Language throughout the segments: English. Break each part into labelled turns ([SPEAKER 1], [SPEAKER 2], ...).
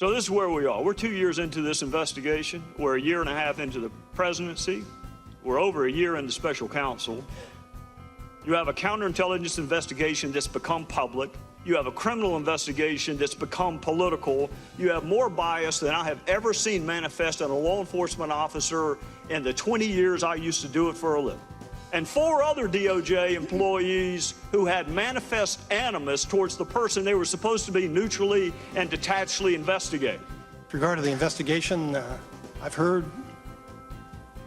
[SPEAKER 1] So this is where we are. We're 2 years into this investigation. We're a year and a half into the presidency. We're over a year into special counsel. You have a counterintelligence investigation that's become public. You have a criminal investigation that's become political. You have more bias than I have ever seen manifest in a law enforcement officer in the 20 years I used to do it for a living. And 4 other DOJ employees who had manifest animus towards the person they were supposed to be neutrally and detachedly investigating.
[SPEAKER 2] With regard to the investigation, I've heard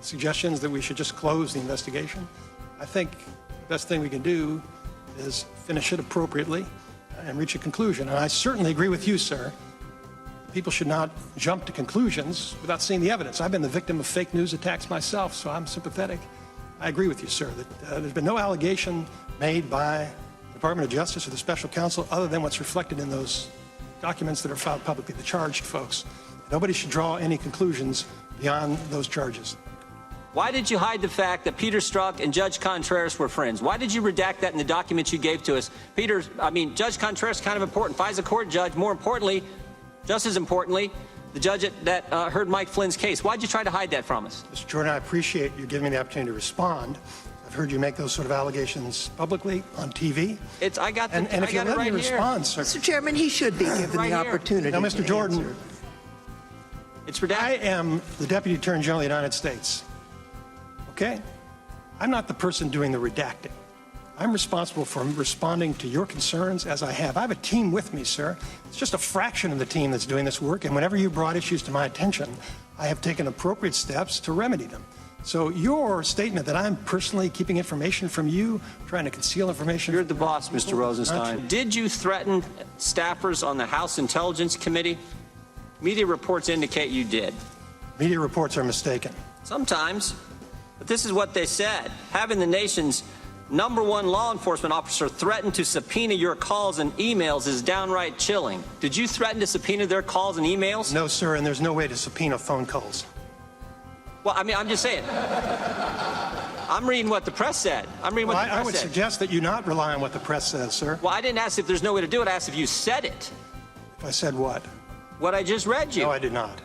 [SPEAKER 2] suggestions that we should just close the investigation. I think the best thing we can do is finish it appropriately and reach a conclusion. And I certainly agree with you, sir. People should not jump to conclusions without seeing the evidence. I've been the victim of fake news attacks myself, so I'm sympathetic. I agree with you, sir, that there's been no allegation made by the Department of Justice or the special counsel other than what's reflected in those documents that are filed publicly, the charged folks. Nobody should draw any conclusions beyond those charges.
[SPEAKER 3] Why did you hide the fact that Peter Strzok and Judge Contreras were friends? Why did you redact that in the documents you gave to us? Judge Contreras is kind of important. FISA court judge, more importantly, just as importantly, the judge that heard Mike Flynn's case. Why'd you try to hide that from us?
[SPEAKER 2] Mr. Jordan, I appreciate you giving me the opportunity to respond. I've heard you make those sort of allegations publicly on TV.
[SPEAKER 3] I got
[SPEAKER 2] and if you let me respond, sir.
[SPEAKER 4] Mr. Chairman, he should be given the opportunity.
[SPEAKER 2] Now, Mr. Jordan,
[SPEAKER 4] answer.
[SPEAKER 3] It's redacted.
[SPEAKER 2] I am the Deputy Attorney General of the United States. Okay? I'm not the person doing the redacting. I'm responsible for responding to your concerns as I have. I have a team with me, sir. It's just a fraction of the team that's doing this work, and whenever you brought issues to my attention, I have taken appropriate steps to remedy them. So your statement that I'm personally keeping information from you, trying to conceal information...
[SPEAKER 3] You're the boss, Mr. Rosenstein. Did you threaten staffers on the House Intelligence Committee? Media reports indicate you did.
[SPEAKER 2] Media reports are mistaken.
[SPEAKER 3] Sometimes. But this is what they said. Having the nation's #1 law enforcement officer threaten to subpoena your calls and emails is downright chilling. Did you threaten to subpoena their calls and emails?
[SPEAKER 2] No, sir, and there's no way to subpoena phone calls.
[SPEAKER 3] Well, I'm just saying. I'm reading what the press said.
[SPEAKER 2] I would suggest that you not rely on what the press says, sir.
[SPEAKER 3] Well, I didn't ask if there's no way to do it. I asked if you said it.
[SPEAKER 2] If I said what?
[SPEAKER 3] What I just read you.
[SPEAKER 2] No, I did not.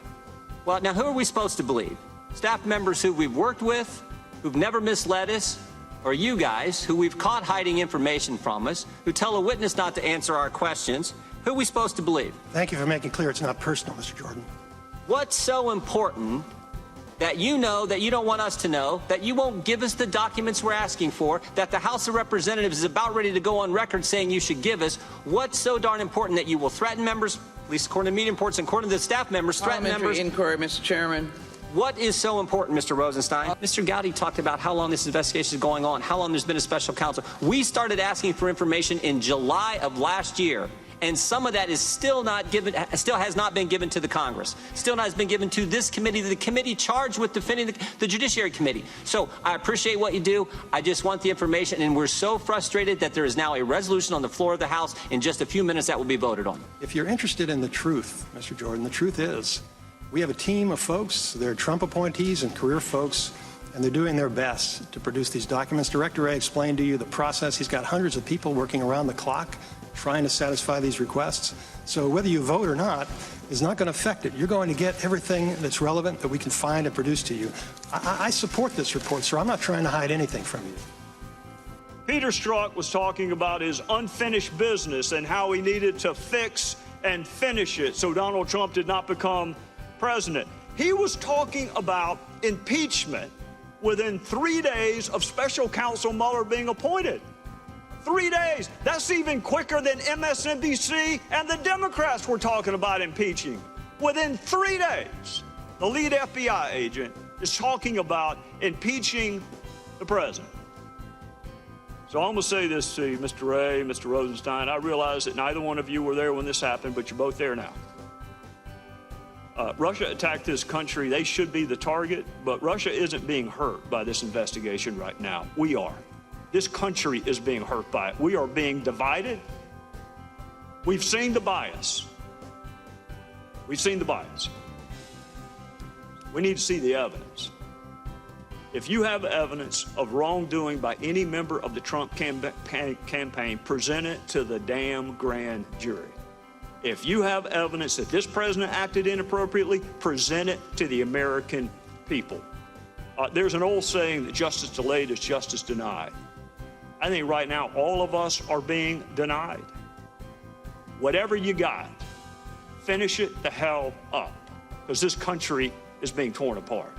[SPEAKER 3] Well, now who are we supposed to believe? Staff members who we've worked with, who've never misled us, or you guys, who we've caught hiding information from us, who tell a witness not to answer our questions? Who are we supposed to believe?
[SPEAKER 2] Thank you for making clear it's not personal, Mr. Jordan.
[SPEAKER 3] What's so important that you know that you don't want us to know, that you won't give us the documents we're asking for, that the House of Representatives is about ready to go on record saying you should give us? What's so darn important that you will threaten members, at least according to media reports and according to the staff members, threaten members?
[SPEAKER 4] Inquiry, Mr. Chairman.
[SPEAKER 3] What is so important, Mr. Rosenstein? Mr. Gowdy talked about how long this investigation is going on, how long there's been a special counsel. We started asking for information in July of last year, and some of that is still has not been given to the Congress, still not has been given to this committee, the committee charged with defending the Judiciary Committee. So I appreciate what you do. I just want the information, and we're so frustrated that there is now a resolution on the floor of the House in just a few minutes that will be voted on.
[SPEAKER 2] If you're interested in the truth, Mr. Jordan, the truth is, we have a team of folks, they're Trump appointees and career folks, and they're doing their best to produce these documents. Director Wray explained to you the process. He's got hundreds of people working around the clock trying to satisfy these requests. So whether you vote or not is not going to affect it. You're going to get everything that's relevant that we can find and produce to you. I support this report, sir. I'm not trying to hide anything from you.
[SPEAKER 1] Peter Strzok was talking about his unfinished business and how he needed to fix and finish it so Donald Trump did not become president. He was talking about impeachment within 3 days of special counsel Mueller being appointed. 3 days. That's even quicker than MSNBC and the Democrats were talking about impeaching. Within 3 days, the lead FBI agent is talking about impeaching the president. So I'm going to say this to you, Mr. Wray, Mr. Rosenstein. I realize that neither one of you were there when this happened, but you're both there now. Russia attacked this country. They should be the target, but Russia isn't being hurt by this investigation right now. We are. This country is being hurt by it. We are being divided. We've seen the bias. We've seen the bias. We need to see the evidence. If you have evidence of wrongdoing by any member of the Trump campaign, present it to the damn grand jury. If you have evidence that this president acted inappropriately, present it to the American people. There's an old saying that justice delayed is justice denied. I think right now all of us are being denied. Whatever you got, finish it the hell up, because this country is being torn apart.